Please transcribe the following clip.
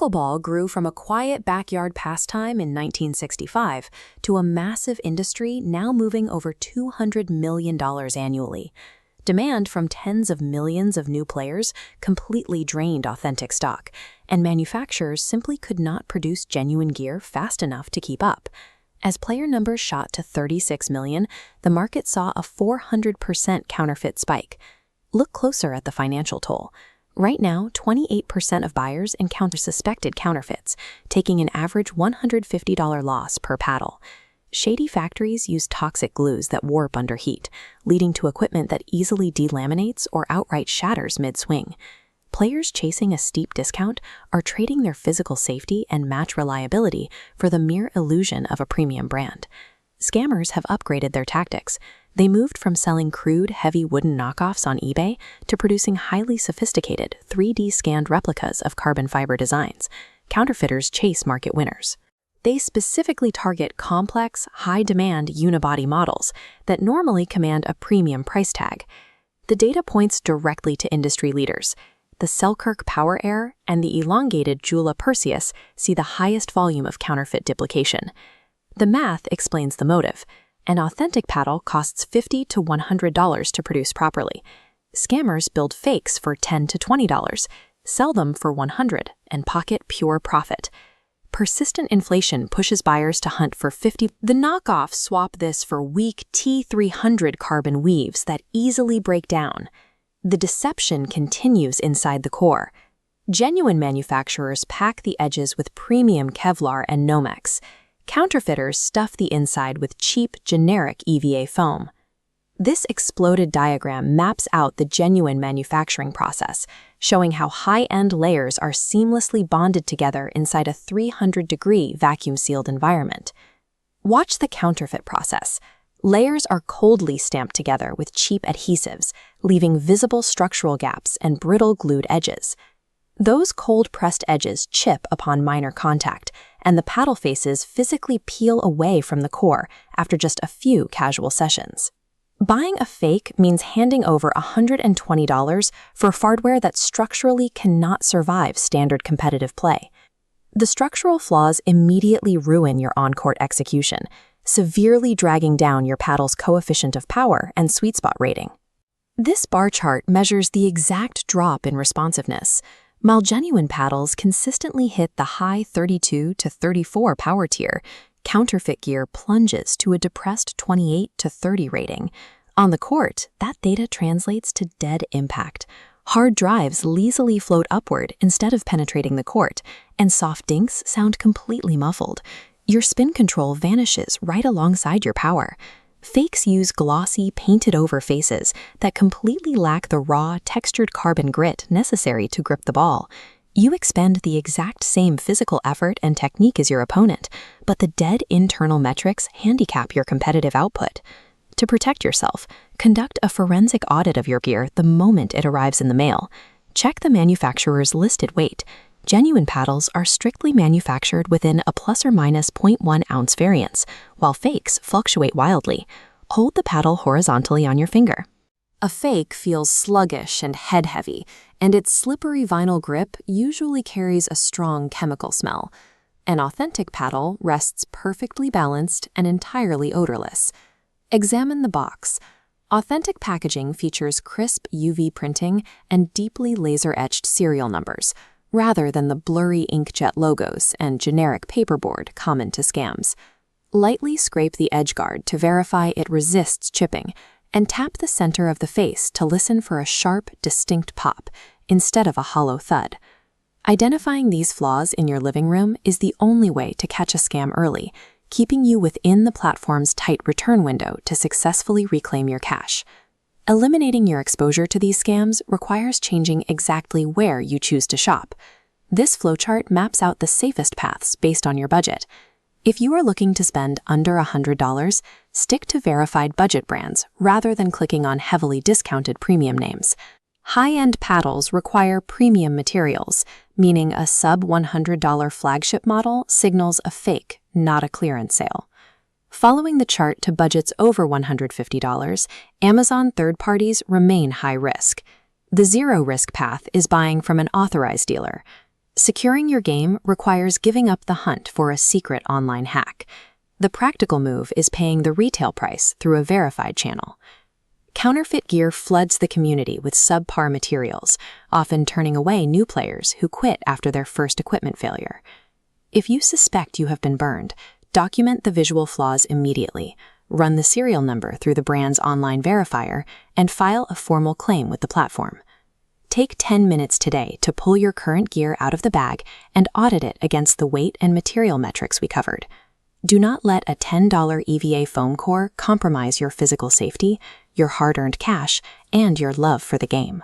Pickleball grew from a quiet backyard pastime in 1965 to a massive industry now moving over $200 million annually. Demand from tens of millions of new players completely drained Authentic stock, and manufacturers simply could not produce genuine gear fast enough to keep up. As player numbers shot to 36 million, the market saw a 400% counterfeit spike. Look closer at the financial toll. Right now, 28% of buyers encounter suspected counterfeits, taking an average $150 loss per paddle. Shady factories use toxic glues that warp under heat, leading to equipment that easily delaminates or outright shatters mid-swing. Players chasing a steep discount are trading their physical safety and match reliability for the mere illusion of a premium brand. Scammers have upgraded their tactics. They moved from selling crude, heavy wooden knockoffs on eBay to producing highly sophisticated 3D-scanned replicas of carbon fiber designs. Counterfeiters chase market winners. They specifically target complex, high-demand unibody models that normally command a premium price tag. The data points directly to industry leaders. The Selkirk Power Air and the elongated Jula Perseus see the highest volume of counterfeit duplication. The math explains the motive. An authentic paddle costs $50 to $100 to produce properly. Scammers build fakes for $10 to $20, sell them for $100, and pocket pure profit. Persistent inflation pushes buyers to hunt for $50. The knockoffs swap this for weak T300 carbon weaves that easily break down. The deception continues inside the core. Genuine manufacturers pack the edges with premium Kevlar and Nomex. Counterfeiters stuff the inside with cheap, generic EVA foam. This exploded diagram maps out the genuine manufacturing process, showing how high-end layers are seamlessly bonded together inside a 300-degree vacuum-sealed environment. Watch the counterfeit process. Layers are coldly stamped together with cheap adhesives, leaving visible structural gaps and brittle glued edges. Those cold-pressed edges chip upon minor contact, and the paddle faces physically peel away from the core after just a few casual sessions. Buying a fake means handing over $120 for hardware that structurally cannot survive standard competitive play. The structural flaws immediately ruin your on-court execution, severely dragging down your paddle's coefficient of power and sweet spot rating. This bar chart measures the exact drop in responsiveness. While genuine paddles consistently hit the high 32 to 34 power tier, counterfeit gear plunges to a depressed 28 to 30 rating. On the court, that data translates to dead impact. Hard drives lazily float upward instead of penetrating the court, and soft dinks sound completely muffled. Your spin control vanishes right alongside your power. Fakes use glossy, painted-over faces that completely lack the raw, textured carbon grit necessary to grip the ball. You expend the exact same physical effort and technique as your opponent, but the dead internal metrics handicap your competitive output. To protect yourself, conduct a forensic audit of your gear the moment it arrives in the mail. Check the manufacturer's listed weight. Genuine paddles are strictly manufactured within a plus or minus 0.1 ounce variance, while fakes fluctuate wildly. Hold the paddle horizontally on your finger. A fake feels sluggish and head-heavy, and its slippery vinyl grip usually carries a strong chemical smell. An authentic paddle rests perfectly balanced and entirely odorless. Examine the box. Authentic packaging features crisp UV printing and deeply laser-etched serial numbers, rather than the blurry inkjet logos and generic paperboard common to scams. Lightly scrape the edge guard to verify it resists chipping, and tap the center of the face to listen for a sharp, distinct pop, instead of a hollow thud. Identifying these flaws in your living room is the only way to catch a scam early, keeping you within the platform's tight return window to successfully reclaim your cash. Eliminating your exposure to these scams requires changing exactly where you choose to shop. This flowchart maps out the safest paths based on your budget. If you are looking to spend under $100, stick to verified budget brands rather than clicking on heavily discounted premium names. High-end paddles require premium materials, meaning a sub-$100 flagship model signals a fake, not a clearance sale. Following the chart to budgets over $150, Amazon third parties remain high risk. The zero-risk path is buying from an authorized dealer. Securing your game requires giving up the hunt for a secret online hack. The practical move is paying the retail price through a verified channel. Counterfeit gear floods the community with subpar materials, often turning away new players who quit after their first equipment failure. If you suspect you have been burned, document the visual flaws immediately, run the serial number through the brand's online verifier, and file a formal claim with the platform. Take 10 minutes today to pull your current gear out of the bag and audit it against the weight and material metrics we covered. Do not let a $10 EVA foam core compromise your physical safety, your hard-earned cash, and your love for the game.